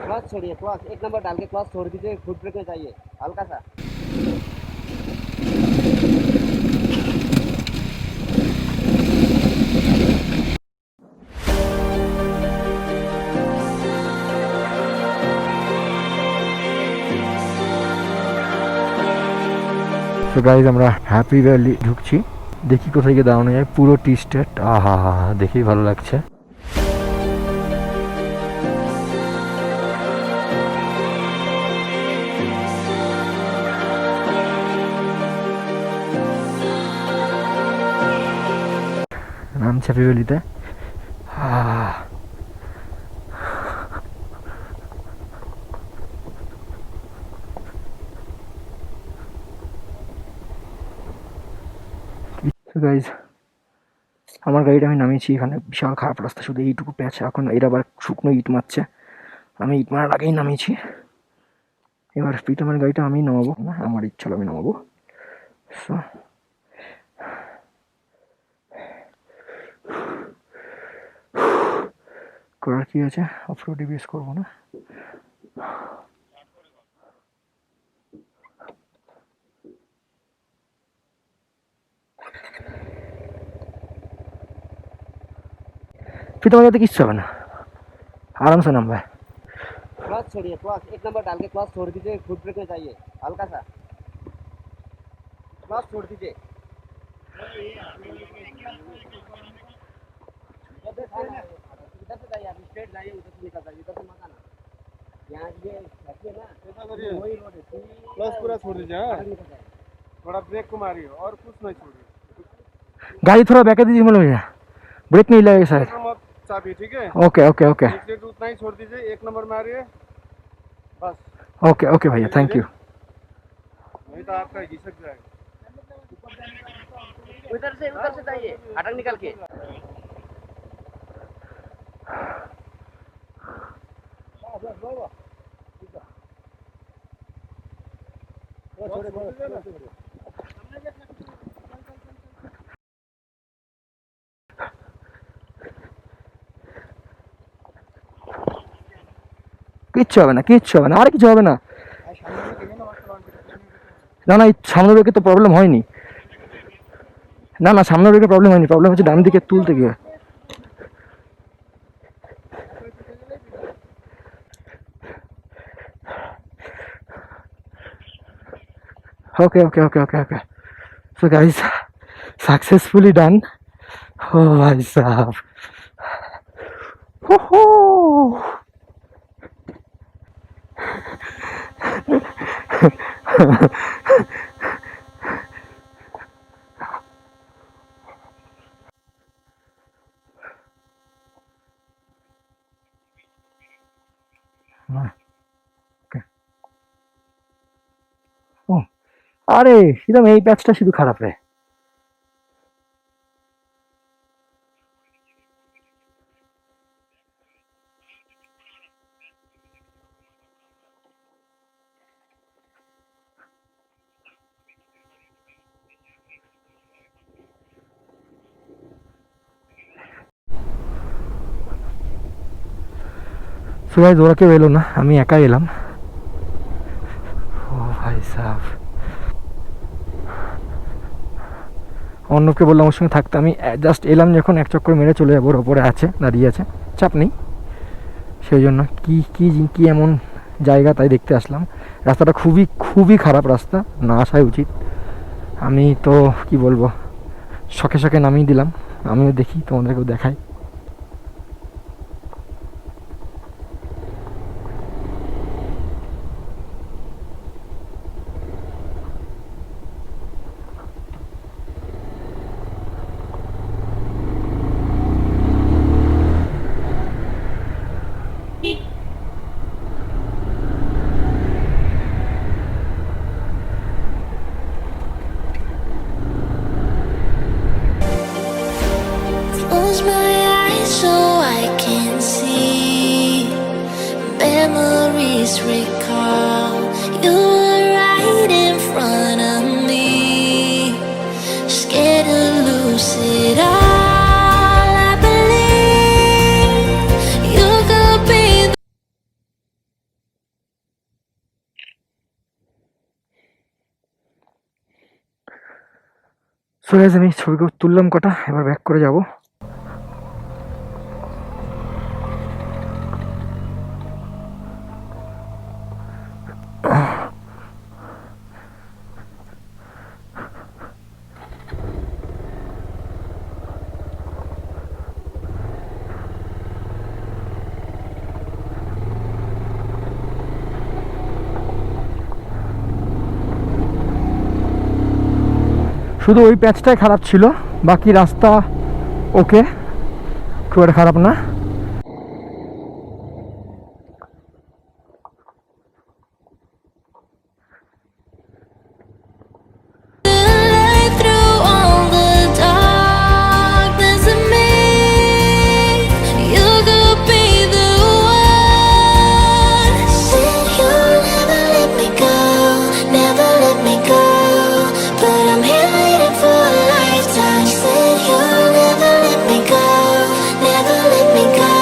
Clutch छोड़िए, clutch एक number डाल के क्लच छोड़ दीजिए, फुट ब्रेक में जाइए हल्का सा। তো গাইজ আমরা হ্যাপি ভ্যালি ঢুকছি, দেখি কোথায় গিয়ে দাঁড়ানো যায়। পুরো টি স্টেট, আহা হা, দেখেই ভালো লাগছে। নামছি হ্যাপি ভ্যালিতে। গাইজ আমার গাড়িটা আমি নামিয়েছি এখানে, বিশাল খারাপ রাস্তা, শুধু এইটুকু প্যাচ। এখন এরা আবার শুকনো ইট মারছে, আমি ইট মারার আগেই নামিয়েছি। এবার প্রীতমের গাড়িটা আমি নামাবো না, আমার ইচ্ছা হলো আমি নামাবো। সো করার কি আছে, অফরোড ইউজ করবো না। প্রীতমের গাড়িতে কিচ্ছু হবে না, आराम से नाम है। क्लच छोड़िए, क्लच एक नंबर डाल के क्लच छोड़ दीजिए, फुट ब्रेक में जाइए हल्का सा, क्लच छोड़ दीजिए। इधर से जाइए, आप स्ट्रेट जाइए, उधर से निकल जाइए, इधर से मत आना। यहाँ ये है ना, वही रोड है, क्लच पूरा छोड़ दीजिए। हाँ, थोड़ा ब्रेक को मारिए और कुछ नहीं छोड़िए। गाड़ी थोड़ा बैक दीजिए, मतलब ब्रेक नहीं लगेगा शायद। चाबी ठीक है, ओके ओके ओके उतना ही छोड़ दीजिए, एक नंबर मारिए बस। ओके ओके भैया, थैंक यू। नहीं तो आपका घिसक जाएगा। उधर से जाइए, अटक निकल के। কিচ্ছু হবে না, কিচ্ছু হবে না, আর কিছু হবে না। না না, সামনে ব্রেকে তো প্রবলেম হয়নি। না না, সামনে ব্রেকে প্রবলেম হয়নি, প্রবলেম হচ্ছে ডান দিকে তুলতে গিয়ে। Okay okay okay okay okay so guys, successfully done. ও ভাই সাহেব, আরে একদম এই প্যাচটা শুধু খারাপ রে। সবাই ওরা কেউ এলো না, আমি একাই এলাম। ও ভাই সাহেব, অন্যকে বললাম ওর সঙ্গে থাকতে, আমি জাস্ট এলাম যখন এক চক্কর মেরে চলে যাবো। ওর ওপরে আছে, দাঁড়িয়ে আছে, চাপ নেই। সেই জন্য কি কি কি এমন জায়গা তাই দেখতে আসলাম। রাস্তাটা খুবই খুবই খারাপ রাস্তা, না আসাই উচিত। আমি তো কি বলবো, শখে শখে নামিয়ে দিলাম। আমিও দেখি, তোমাদেরকেও দেখাই। Close my eyes so I can see. Memories recall. You were right in front of me. Scared to lose it all. I believe you could be so guys আমি ছবিগুলো তুললাম কটা, এবার ব্যাক করে যাব। শুধু ওই প্যাচটাই খারাপ ছিল, বাকি রাস্তা ওকে, খুব একটা খারাপ না। Through all the darkness of me, you could be the one. Said you'll never let me go, never let me go, but I'm here waiting for a lifetime. Said you'll never let me go, never let me go.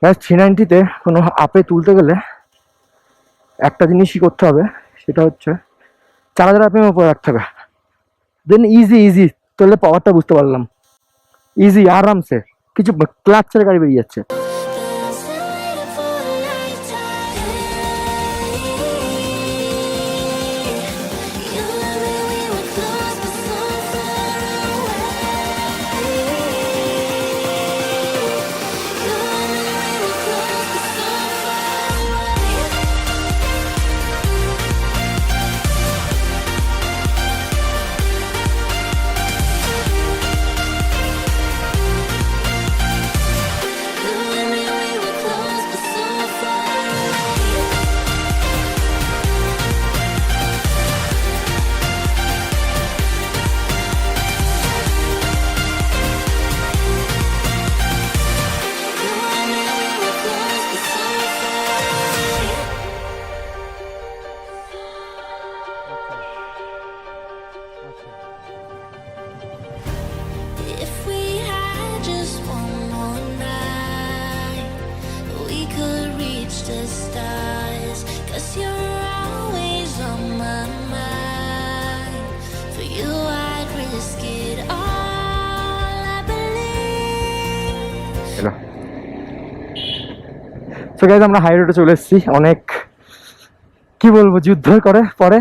Gas 390-তে কোনো আপে তুলতে গেলে একটা জিনিসই করতে হবে, সেটা হচ্ছে 4000 RPM উপরে রাখতে হবে। দেন ইজি তোলে পাওয়ারটা বুঝতে পারলাম, ইজি আরামসে, কিছু ক্লাচ ছেড়ে গাড়ি বেরিয়ে যাচ্ছে। If we had just one more night, we could reach the stars. 'Cause you're always on my mind. For you I'd risk it all, I believe. So guys আমরা হাই রোডে চলে এসেছি, অনেক কি বলবো যুদ্ধ করে পরে